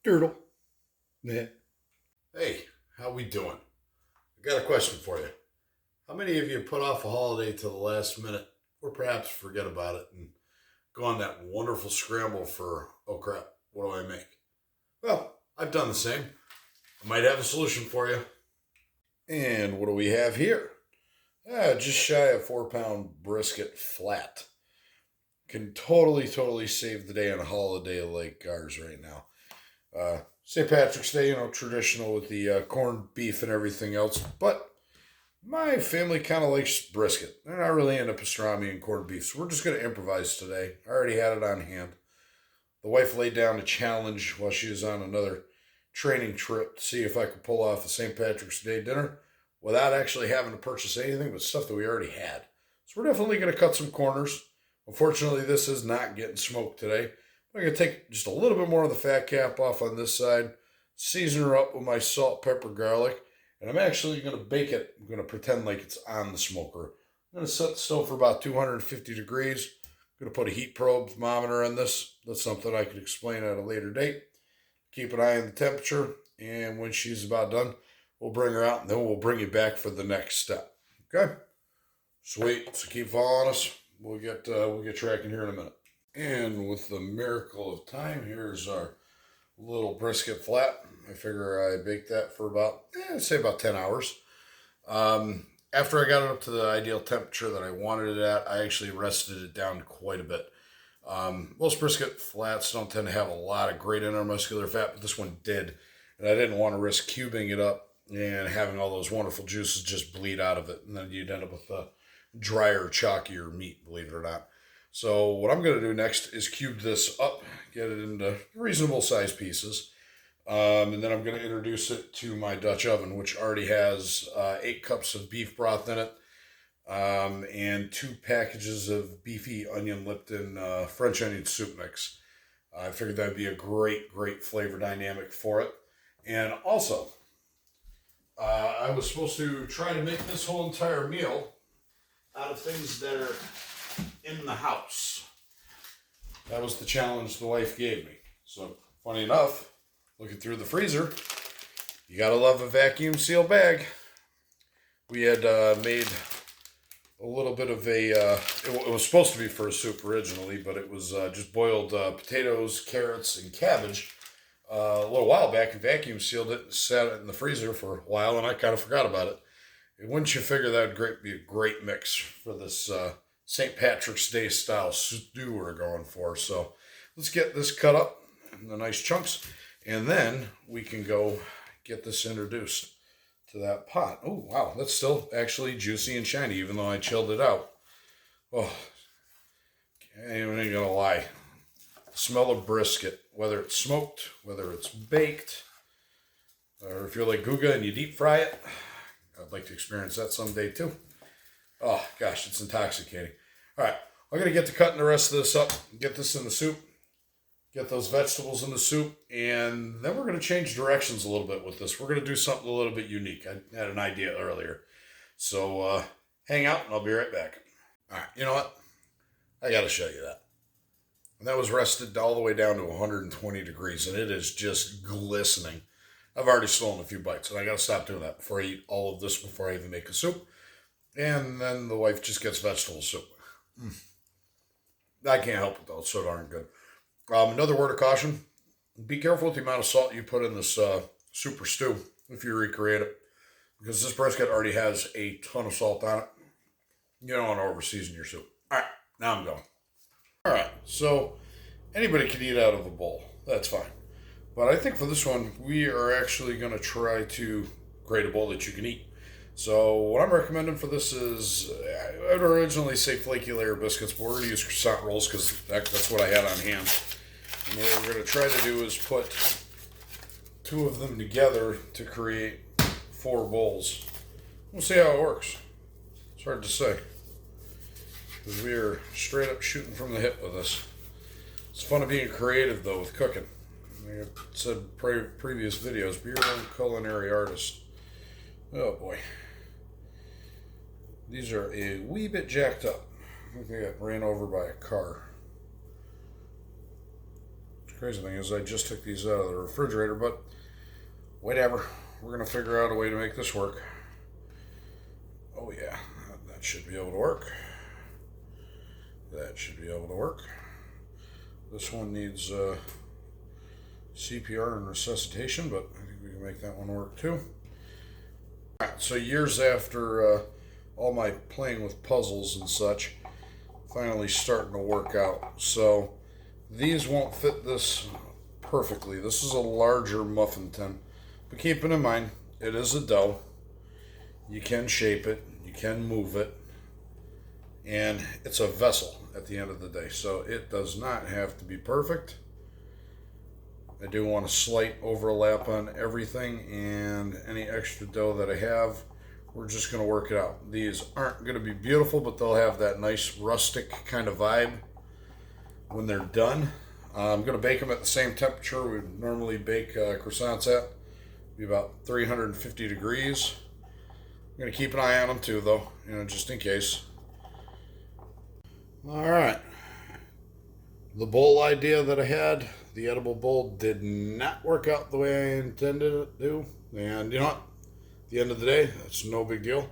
Turtle. Yeah. Hey, how we doing? I got a question for you. How many of you put off a holiday to the last minute, or perhaps forget about it and go on that wonderful scramble for, oh crap, what do I make? Well, I've done the same. I might have a solution for you. And what do we have here? Just shy of 4 pound brisket flat. Can totally save the day on a holiday like ours right now. St. Patrick's Day, traditional with the corned beef and everything else. But my family kind of likes brisket. They're not really into pastrami and corned beef, so we're just going to improvise today. I already had it on hand. The wife laid down a challenge while she was on another training trip to see if I could pull off a St. Patrick's Day dinner without actually having to purchase anything but stuff that we already had. So we're definitely going to cut some corners. Unfortunately, this is not getting smoked today. I'm going to take just a little bit more of the fat cap off on this side, season her up with my salt, pepper, garlic, and I'm actually going to bake it. I'm going to pretend like it's on the smoker. I'm going to set the stove for about 250 degrees. I'm going to put a heat probe thermometer in this. That's something I could explain at a later date. Keep an eye on the temperature, and when she's about done, we'll bring her out, and then we'll bring you back for the next step. Okay? Sweet. So keep following us. We'll get tracking here in a minute. And with the miracle of time, here's our little brisket flat. I figure I baked that for about 10 hours. After I got it up to the ideal temperature that I wanted it at, I actually rested it down quite a bit. Most brisket flats don't tend to have a lot of great intermuscular fat, but this one did. And I didn't want to risk cubing it up and having all those wonderful juices just bleed out of it. And then you'd end up with a drier, chalkier meat, believe it or not. So what I'm going to do next is cube this up, get it into reasonable size pieces. And then I'm going to introduce it to my Dutch oven, which already has 8 cups of beef broth in it, and 2 packages of beefy onion Lipton French onion soup mix. I figured that'd be a great flavor dynamic for it. And also, I was supposed to try to make this whole entire meal out of things that are in the house. That was the challenge the wife gave me. So, funny enough, looking through the freezer, you gotta love a vacuum seal bag. We had made a little bit of it was supposed to be for a soup originally, but it was just boiled potatoes, carrots, and cabbage a little while back, and vacuum sealed it and sat it in the freezer for a while, and I kind of forgot about it. And wouldn't you figure that would be a great mix for this St. Patrick's Day style stew we're going for. So let's get this cut up in the nice chunks, and then we can go get this introduced to that pot. Oh, wow, that's still actually juicy and shiny, even though I chilled it out. Oh, I ain't gonna lie. The smell of brisket, whether it's smoked, whether it's baked, or if you're like Guga and you deep fry it, I'd like to experience that someday too. Oh, gosh, it's intoxicating. All right, I'm going to get to cutting the rest of this up, get this in the soup, get those vegetables in the soup, and then we're going to change directions a little bit with this. We're going to do something a little bit unique. I had an idea earlier. So hang out, and I'll be right back. All right, you know what? I got to show you that. And that was rested all the way down to 120 degrees, and it is just glistening. I've already stolen a few bites, and I got to stop doing that before I eat all of this before I even make a soup. And then the wife just gets vegetable soup. I can't help it, though. It's so darn good. Another word of caution. Be careful with the amount of salt you put in this super stew if you recreate it. Because this brisket already has a ton of salt on it. You don't want to over-season your soup. All right, now I'm going. All right, so anybody can eat out of a bowl. That's fine. But I think for this one, we are actually going to try to create a bowl that you can eat. So what I'm recommending for this is, I'd originally say flaky layer biscuits, but we're going to use croissant rolls because that's what I had on hand. And what we're going to try to do is put 2 of them together to create 4 bowls. We'll see how it works. It's hard to say, because we are straight up shooting from the hip with this. It's fun of being creative, though, with cooking. Like I said previous videos, be your own culinary artist. Oh boy. These are a wee bit jacked up. I think they got ran over by a car. Crazy thing is I just took these out of the refrigerator, but whatever. We're going to figure out a way to make this work. Oh yeah, that should be able to work. That should be able to work. This one needs CPR and resuscitation, but I think we can make that one work too. Alright, so years after all my playing with puzzles and such, finally starting to work out. So these won't fit this perfectly. This is a larger muffin tin, but keeping in mind, it is a dough. You can shape it, you can move it, and it's a vessel at the end of the day. So it does not have to be perfect. I do want a slight overlap on everything, and any extra dough that I have, we're just going to work it out. These aren't going to be beautiful, but they'll have that nice rustic kind of vibe when they're done. I'm going to bake them at the same temperature we normally bake croissants at. Be about 350 degrees. I'm going to keep an eye on them too, though, just in case. All right. The bowl idea that I had, the edible bowl, did not work out the way I intended it to. And you know what? At the end of the day, that's no big deal.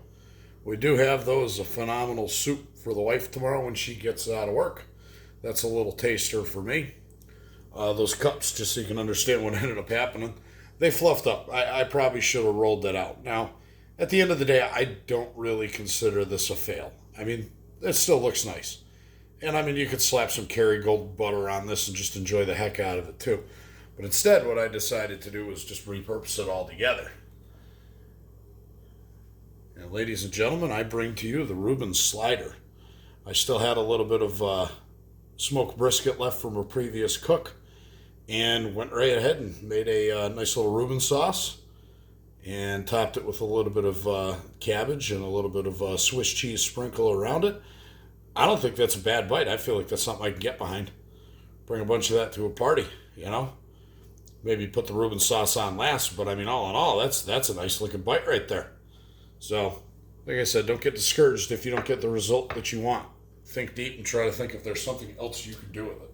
We do have those, a phenomenal soup for the wife tomorrow when she gets out of work. That's a little taster for me. Those cups, just so you can understand what ended up happening, they fluffed up. I probably should have rolled that out. Now, at the end of the day, I don't really consider this a fail. I mean, it still looks nice. And I mean, you could slap some Kerrygold butter on this and just enjoy the heck out of it too. But instead, what I decided to do was just repurpose it all together. And ladies and gentlemen, I bring to you the Reuben slider. I still had a little bit of smoked brisket left from a previous cook, and went right ahead and made a nice little Reuben sauce, and topped it with a little bit of cabbage and a little bit of Swiss cheese sprinkle around it. I don't think that's a bad bite. I feel like that's something I can get behind. Bring a bunch of that to a party, Maybe put the Reuben sauce on last, but I mean, all in all, that's a nice looking bite right there. So, like I said, don't get discouraged if you don't get the result that you want. Think deep and try to think if there's something else you can do with it.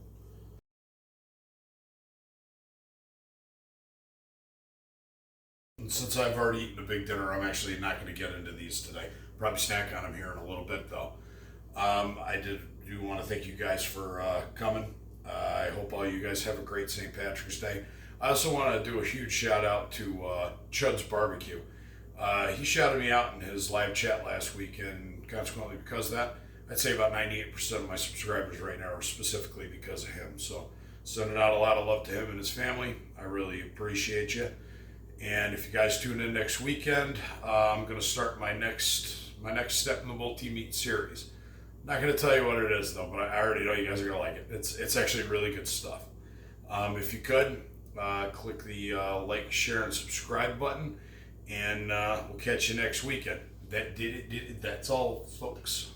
And since I've already eaten a big dinner, I'm actually not going to get into these today. Probably snack on them here in a little bit, though. I do want to thank you guys for coming. I hope all you guys have a great St. Patrick's Day. I also want to do a huge shout out to Chud's Barbecue. He shouted me out in his live chat last week, and consequently, because of that, I'd say about 98% of my subscribers right now are specifically because of him. So, sending out a lot of love to him and his family. I really appreciate you. And if you guys tune in next weekend, I'm going to start my next step in the multi-meat series. Not going to tell you what it is, though, but I already know you guys are going to like it. It's actually really good stuff. If you could, click the like, share, and subscribe button, and we'll catch you next weekend. That's all, folks.